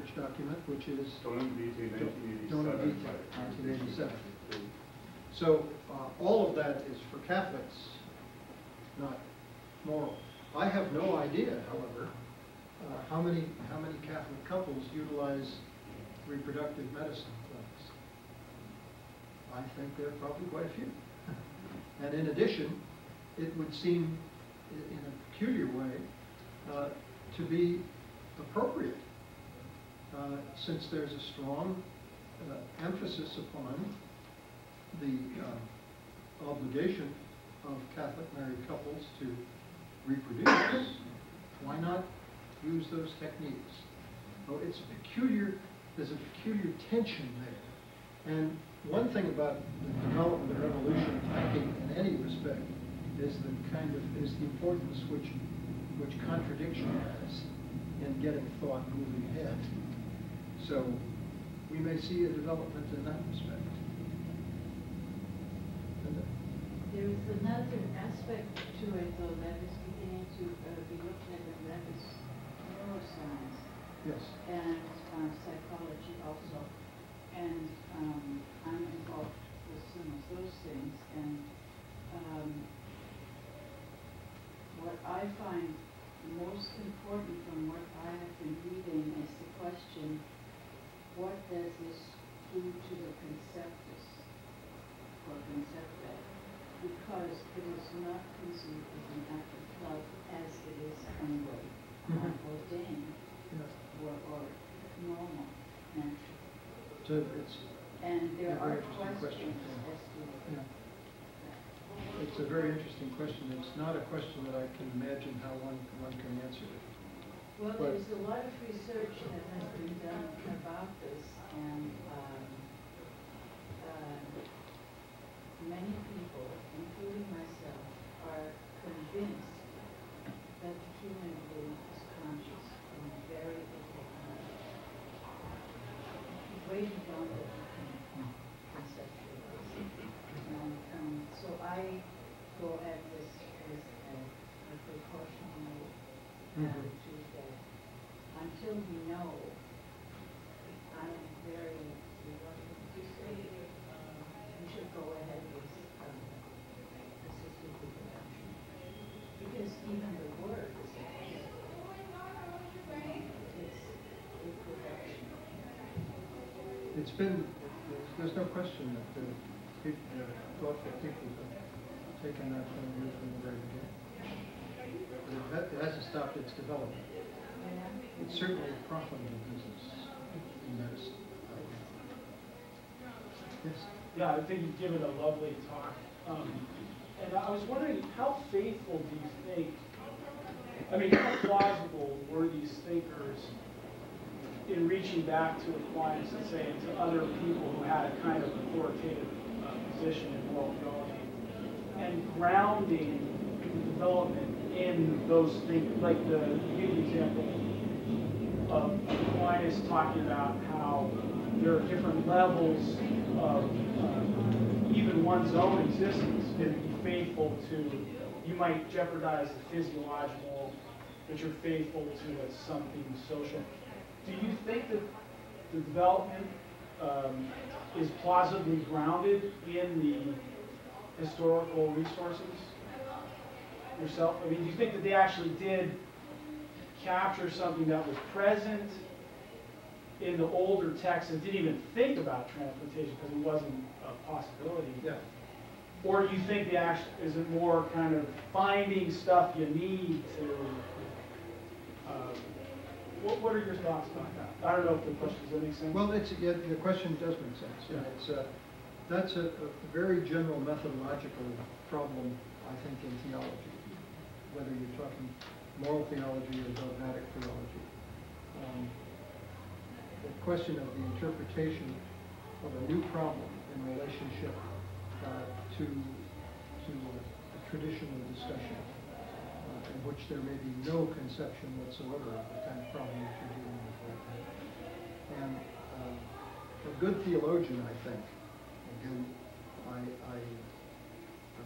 research document, which is Donum Vitae, 1987. So all of that is for Catholics, not moral. I have no idea, however, how many Catholic couples utilize reproductive medicine clinics. I think there are probably quite a few. And in addition, it would seem, in a peculiar way, to be appropriate, since there's a strong emphasis upon the obligation of Catholic married couples to reproduce. Why not use those techniques? Oh, it's a peculiar, there's a peculiar tension there. And one thing about the development or evolution of thinking in any respect is the importance which contradiction has in getting thought moving ahead. So we may see a development in that respect. There is another aspect to it, though, that is beginning to be looked at, and that is neuroscience. Yes. And psychology also. And I'm involved with some of those things. And what I find most important from what I have been reading is the question, what does this do to the conceptus or concepta? Because it is not conceived as an act of love as it is anyway, not ordained or normal, natural. So and there are questions as to that. It's a very interesting question. It's not a question that I can imagine how one can answer it. Well, there's a lot of research that has been done about this, and many people, including myself, are convinced that the human being is conscious from very little way beyond what we can conceptualize. And so I go at this with a precautionary attitude that until we know, I'm very reluctant to say we should go ahead with assisted reproduction. Because even the word is it's reproduction. It's been, there's no question that thoughtful people have taken that from you from the very beginning. It hasn't stopped its development. It's certainly a profitable business in medicine. Yes? Yeah, I think you've given a lovely talk. And I was wondering, how faithful do you think, I mean, how plausible were these thinkers in reaching back to Aquinas and saying to other people who had a kind of authoritative position in moral theology and grounding the development in those things, like you gave the example of Aquinas talking about how there are different levels of even one's own existence to be faithful to. You might jeopardize the physiological, but you're faithful to something social. Do you think that the development is plausibly grounded in the historical resources yourself? I mean, do you think that they actually did capture something that was present in the older texts and didn't even think about transplantation because it wasn't a possibility? Yeah. Or do you think the action is it more kind of finding stuff you need to? What are your thoughts about that? I don't know if the question does that make sense. Well, the question does make sense. Yeah. It's that's a very general methodological problem, I think, in theology, whether you're talking moral theology or dogmatic theology. The question of the interpretation of a new problem in relationship to a traditional discussion in which there may be no conception whatsoever of the kind of problem that you're dealing with right now. And a good theologian, I think, again, I'm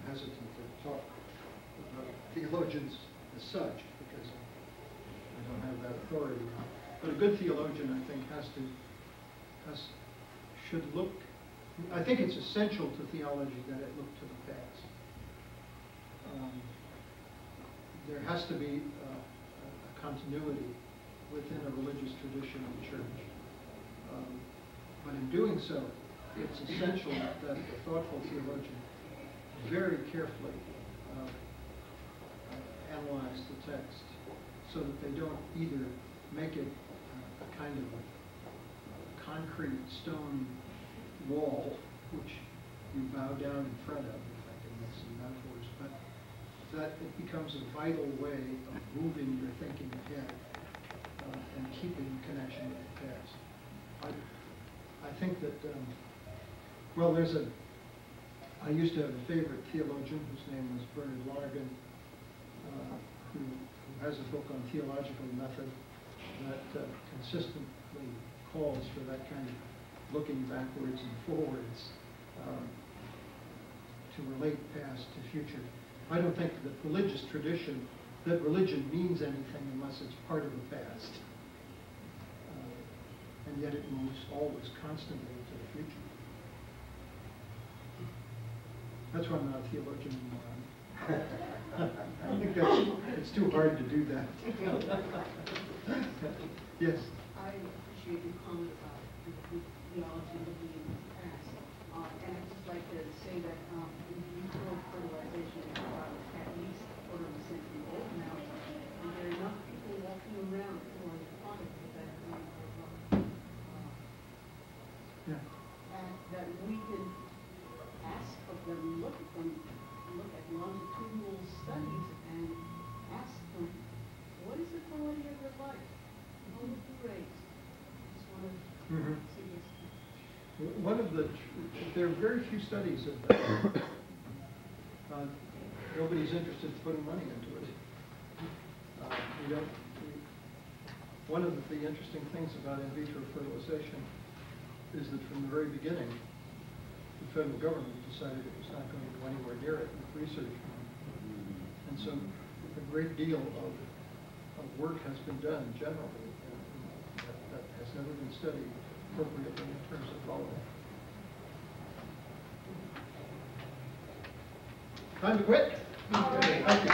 hesitant to talk about theologians as such because I don't have that authority. But a good theologian, I think, should look, I think it's essential to theology that it look to the past. There has to be a continuity within a religious tradition of the church. But in doing so, it's essential that the thoughtful theologian very carefully analyze the text so that they don't either make it a kind of a concrete stone wall which you bow down in front of, if I can make some metaphors, but that it becomes a vital way of moving your thinking ahead and keeping connection with the past. I think that, well, I used to have a favorite theologian whose name was Bernard Lonergan, who has a book on theological method that consistently calls for that kind of looking backwards and forwards to relate past to future. I don't think that religion means anything unless it's part of the past. And yet it moves always constantly into the future. That's why I'm not a theologian anymore. I think it's too hard to do that. Yes? I appreciate your comment about the theology looking in the past. And I'd just like to say that in vitro fertilization is about at least a quarter of a century old now. And there are enough people walking around who are in contact with that kind of that we can ask of them, look at longitudinal studies and ask them, what is the quality of their life? How would you raise? Just want to see this. There are very few studies of that. Nobody's interested in putting money into it. One of the interesting things about in vitro fertilization is that from the very beginning, the federal government decided it was not going to go anywhere near it with research. And so a great deal of work has been done generally that has never been studied appropriately in terms of follow-up. Time to quit? Okay, thank you.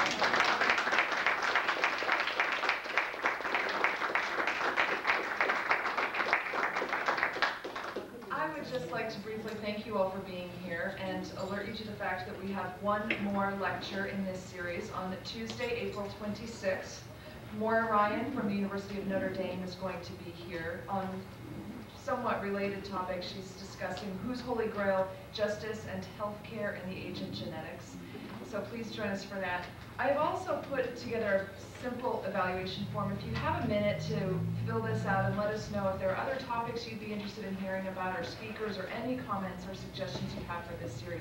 To briefly thank you all for being here and alert you to the fact that we have one more lecture in this series on Tuesday, April 26th. Maura Ryan from the University of Notre Dame is going to be here on somewhat related topics. She's discussing whose holy grail, justice and healthcare in the age of genetics. So please join us for that. I've also put together a simple evaluation form. If you have a minute to fill this out and let us know if there are other topics you'd be interested in hearing about or speakers or any comments or suggestions you have for this series.